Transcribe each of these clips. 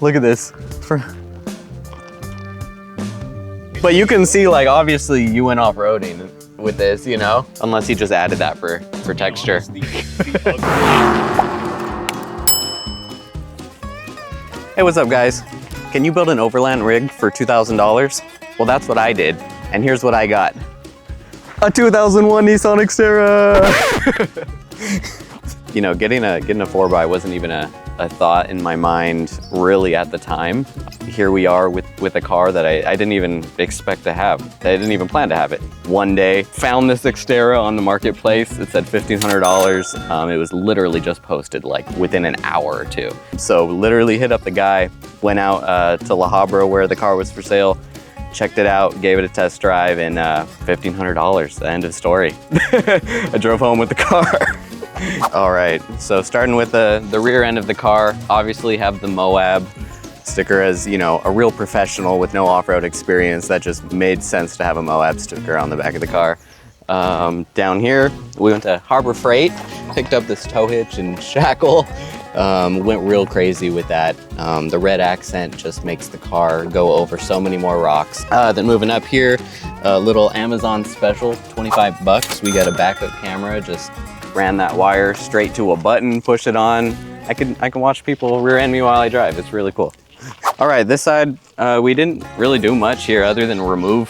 Look at this. But you can see, like, obviously you went off-roading with this, you know? Unless he just added that for texture. Hey, what's up, guys? Can you build an Overland rig for $2,000? Well, that's what I did, and here's what I got. A 2001 Nissan Xterra! You know, getting a 4x wasn't even a thought in my mind really at the time. Here we are with a car that I didn't even expect to have. I didn't even plan to have it. One day, found this Xterra on the marketplace. It said $1,500. It was literally just posted like within an hour or two. So literally hit up the guy, went out to La Habra where the car was for sale, checked it out, gave it a test drive, and $1,500, the end of story. I drove home with the car. All right, so starting with the rear end of the car, obviously have the Moab sticker. As you know, a real professional with no off-road experience, that just made sense to have a Moab sticker on the back of the car. Down here, we went to Harbor Freight, picked up this tow hitch and shackle, went real crazy with that. The red accent just makes the car go over so many more rocks. Then moving up here, a little Amazon special, 25 bucks. We got a backup camera, just ran that wire straight to a button, push it on. I can watch people rear end me while I drive. It's really cool. All right, this side, we didn't really do much here other than remove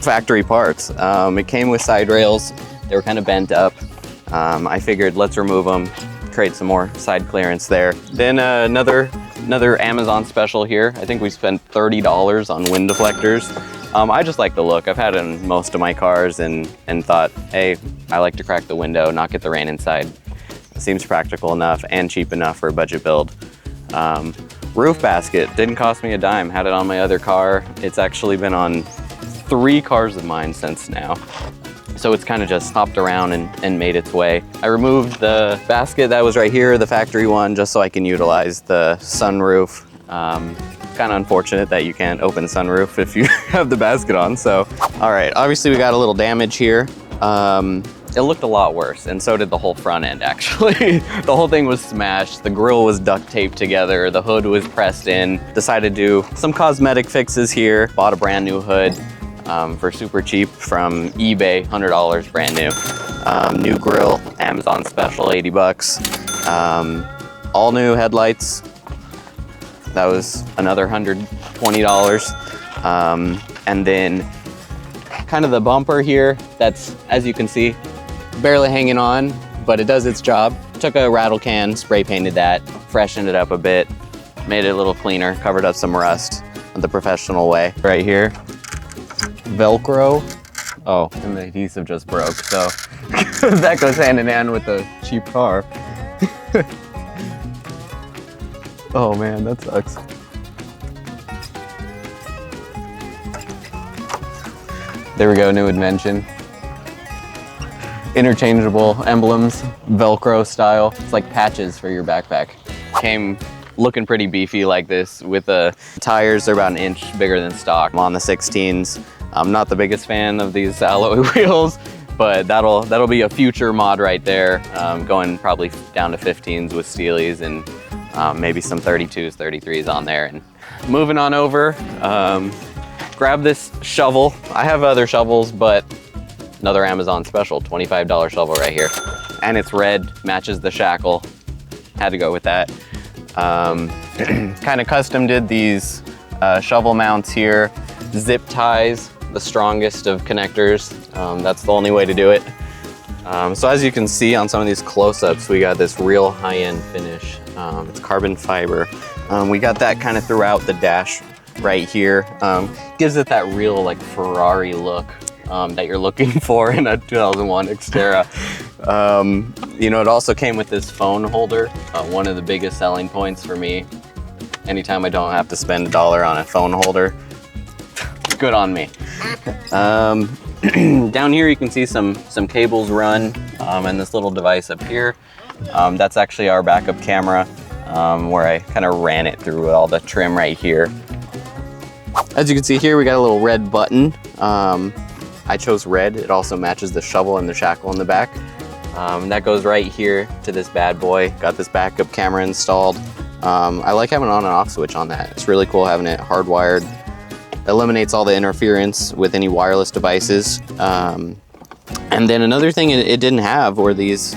factory parts. It came with side rails. They were kind of bent up. I figured let's remove them, create some more side clearance there. Then another Amazon special here. I think we spent $30 on wind deflectors. I just like the look. I've had it in most of my cars and thought, hey, I like to crack the window, not get the rain inside. It seems practical enough and cheap enough for a budget build. Roof basket, didn't cost me a dime. Had it on my other car. It's actually been on 3 cars of mine since now. So it's kind of just hopped around and made its way. I removed the basket that was right here, the factory one, just so I can utilize the sunroof. Kind of unfortunate that you can't open the sunroof if you have the basket on, so. All right, obviously we got a little damage here. It looked a lot worse, and so did the whole front end, actually. The whole thing was smashed, the grille was duct taped together, the hood was pressed in. Decided to do some cosmetic fixes here. Bought a brand new hood for super cheap from eBay, $100 brand new. New grille, Amazon special, 80 bucks. All new headlights. That was another $120. And then kind of the bumper here, that's, as you can see, barely hanging on, but it does its job. Took a rattle can, spray painted that, freshened it up a bit, made it a little cleaner, covered up some rust the professional way. Right here, Velcro. Oh, and the adhesive just broke, so that goes hand in hand with the cheap car. Oh man, that sucks. There we go, new invention. Interchangeable emblems, Velcro style. It's like patches for your backpack. Came looking pretty beefy like this with the tires. They're about an inch bigger than stock. I'm on the 16s. I'm not the biggest fan of these alloy wheels, but that'll be a future mod right there. Going probably down to 15s with Steelies and maybe some 32s, 33s on there. And moving on over, grab this shovel. I have other shovels, but another Amazon special, $25 shovel right here. And it's red, matches the shackle. Had to go with that. Kind of custom did these shovel mounts here. Zip ties, the strongest of connectors. That's the only way to do it. So as you can see on some of these close-ups, we got this real high-end finish. It's carbon fiber. We got that kind of throughout the dash right here. Gives it that real like Ferrari look that you're looking for in a 2001 Xterra. You know, it also came with this phone holder. One of the biggest selling points for me. Anytime I don't have to spend $1 on a phone holder, good on me. Down here you can see some cables run and this little device up here. That's actually our backup camera where I kind of ran it through all the trim right here. As you can see here, we got a little red button. I chose red. It also matches the shovel and the shackle in the back. That goes right here to this bad boy. Got this backup camera installed. I like having an on and off switch on that. It's really cool having it hardwired. Eliminates all the interference with any wireless devices. And then another thing it didn't have were these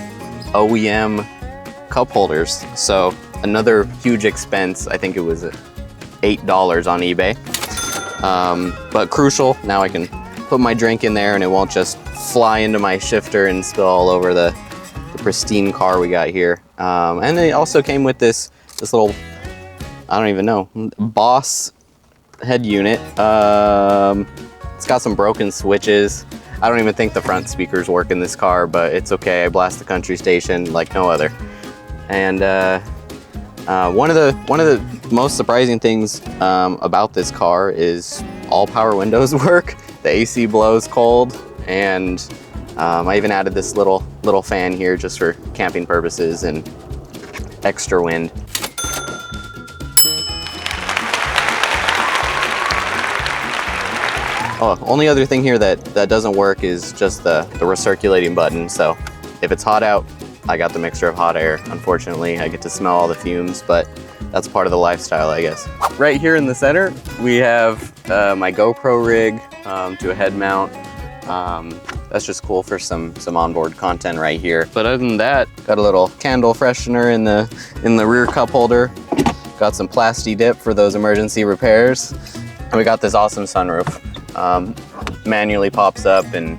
OEM cup holders. So another huge expense. I think it was $8 on eBay. But crucial, now I can put my drink in there and it won't just fly into my shifter and spill all over the pristine car we got here. And it also came with this little, I don't even know, Boss head unit. It's got some broken switches. I don't even think the front speakers work in this car, but it's okay. I blast the country station like no other. And one of the most surprising things about this car is all power windows work. The AC blows cold, and I even added this little fan here just for camping purposes and extra wind. Oh, only other thing here that doesn't work is just the recirculating button. So if it's hot out, I got the mixture of hot air. Unfortunately, I get to smell all the fumes, but that's part of the lifestyle, I guess. Right here in the center, we have my GoPro rig to a head mount. That's just cool for some onboard content right here. But other than that, got a little candle freshener in the rear cup holder. Got some plasti dip for those emergency repairs. And we got this awesome sunroof. Manually pops up and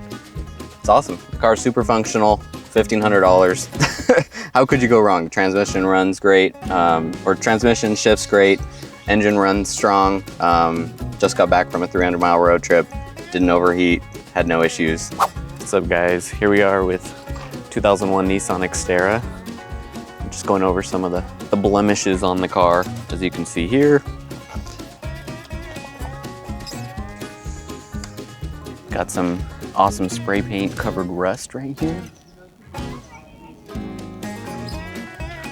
it's awesome. The car's super functional, $1,500. How could you go wrong? Transmission runs great, or transmission shifts great. Engine runs strong. Just got back from a 300-mile road trip. Didn't overheat, had no issues. What's up, guys? Here we are with 2001 Nissan Xterra. I'm just going over some of the blemishes on the car, as you can see here. Got some awesome spray paint covered rust right here.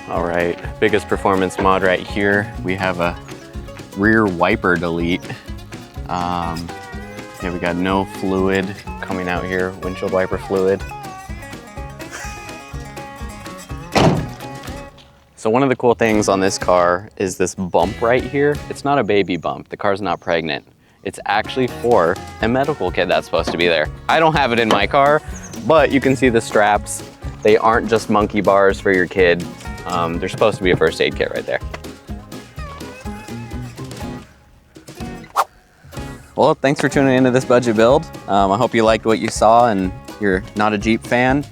All right, biggest performance mod right here. We have a rear wiper delete. Yeah, we got no fluid coming out here, windshield wiper fluid. So one of the cool things on this car is this bump right here. It's not a baby bump, the car's not pregnant. It's actually for a medical kit that's supposed to be there. I don't have it in my car, but you can see the straps. They aren't just monkey bars for your kid. They're supposed to be a first aid kit right there. Well, thanks for tuning into this budget build. I hope you liked what you saw and you're not a Jeep fan.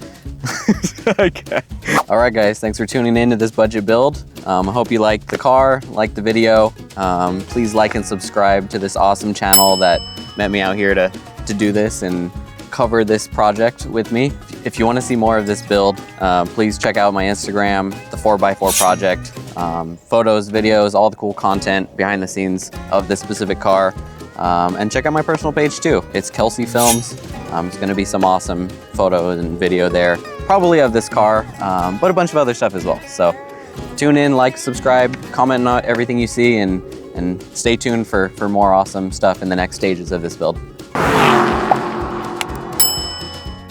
Okay. All right, guys, thanks for tuning into this budget build. I hope you liked the car, liked the video. Please like and subscribe to this awesome channel that met me out here to do this and cover this project with me. If you want to see more of this build, please check out my Instagram, the 4x4 project. Photos, videos, all the cool content behind the scenes of this specific car. And check out my personal page too. It's Kelsey Films. There's gonna be some awesome photos and video there, probably of this car, but a bunch of other stuff as well. So tune in, like, subscribe, comment on everything you see, and stay tuned for more awesome stuff in the next stages of this build.